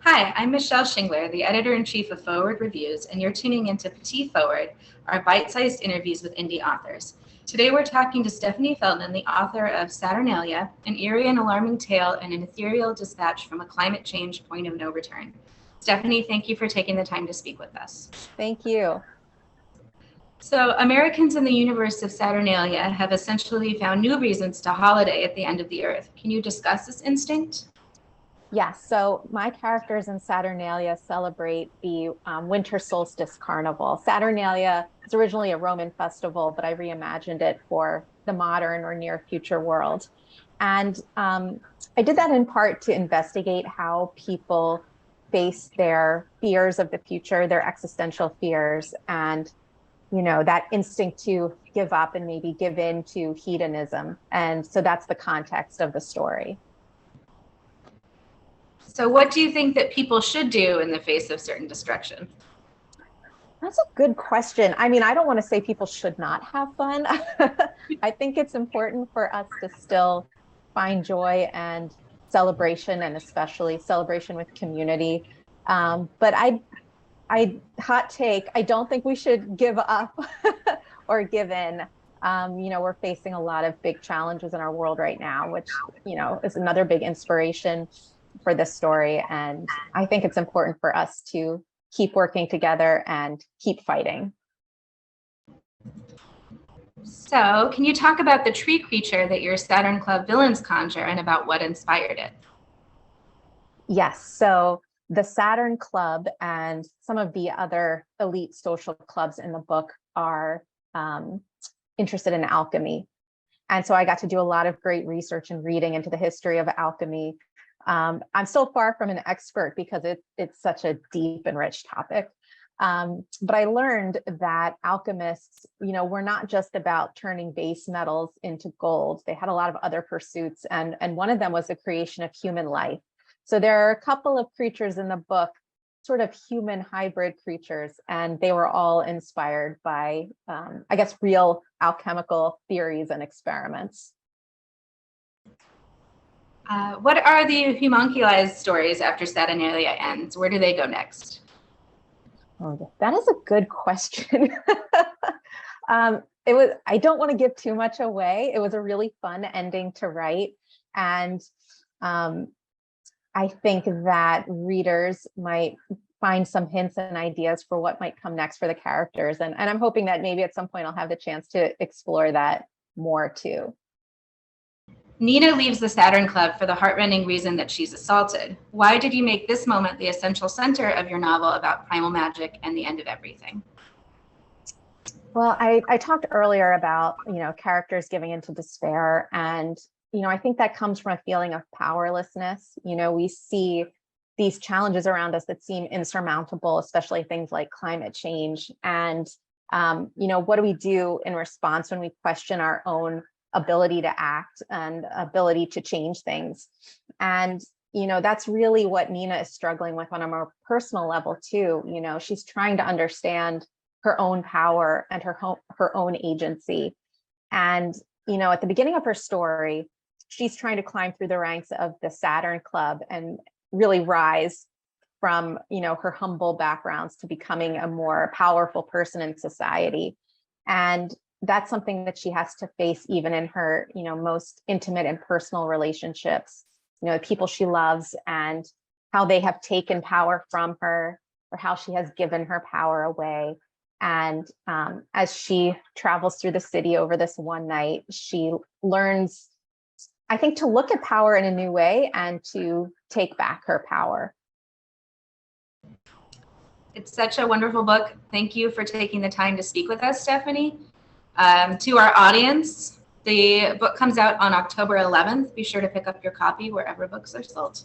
Hi, I'm Michelle Shingler, the editor-in-chief of Foreword Reviews, and you're tuning into Petit Forward, our bite-sized interviews with indie authors. Today we're talking to Stephanie Feldman, the author of Saturnalia, an eerie and alarming tale and an ethereal dispatch from a climate change point of no return. Stephanie, thank you for taking the time to speak with us. Thank you. So Americans in the universe of Saturnalia have essentially found new reasons to holiday at the end of the earth. Can you discuss this instinct? Yes, so my characters in Saturnalia celebrate the winter solstice carnival. Saturnalia is originally a Roman festival, but I reimagined it for the modern or near future world. And I did that in part to investigate how people face their fears of the future, their existential fears, and that instinct to give up and maybe give in to hedonism. And so that's the context of the story. So what do you think that people should do in the face of certain destruction? That's a good question. I mean, I don't want to say people should not have fun. I think it's important for us to still find joy and celebration, and especially celebration with community. But hot take, I don't think we should give up or give in. We're facing a lot of big challenges in our world right now, which, is another big inspiration for this story. And I think it's important for us to keep working together and keep fighting. So can you talk about the tree creature that your Saturn Club villains conjure and about what inspired it? Yes. So the Saturn Club and some of the other elite social clubs in the book are interested in alchemy. And so I got to do a lot of great research and reading into the history of alchemy. I'm still far from an expert because it's such a deep and rich topic. But I learned that alchemists, were not just about turning base metals into gold. They had a lot of other pursuits, and one of them was the creation of human life. So there are a couple of creatures in the book, sort of human hybrid creatures, and they were all inspired by, real alchemical theories and experiments. What are the homunculized stories after Saturnalia ends? Where do they go next? Oh, that is a good question. I don't want to give too much away. It was a really fun ending to write. And I think that readers might find some hints and ideas for what might come next for the characters. And I'm hoping that maybe at some point I'll have the chance to explore that more too. Nina leaves the Saturn Club for the heartrending reason that she's assaulted. Why did you make this moment the essential center of your novel about primal magic and the end of everything? Well, I talked earlier about, characters giving into despair. And, I think that comes from a feeling of powerlessness. We see these challenges around us that seem insurmountable, especially things like climate change. And, what do we do in response when we question our own ability to act and ability to change things? And, that's really what Nina is struggling with on a more personal level too. She's trying to understand her own power and her own agency. And, at the beginning of her story, she's trying to climb through the ranks of the Saturn Club and really rise from, her humble backgrounds to becoming a more powerful person in society. And that's something that she has to face even in her, most intimate and personal relationships, the people she loves and how they have taken power from her or how she has given her power away. And as she travels through the city over this one night, she learns, I think, to look at power in a new way and to take back her power. It's such a wonderful book. Thank you for taking the time to speak with us, Stephanie. To our audience, the book comes out on October 11th. Be sure to pick up your copy wherever books are sold.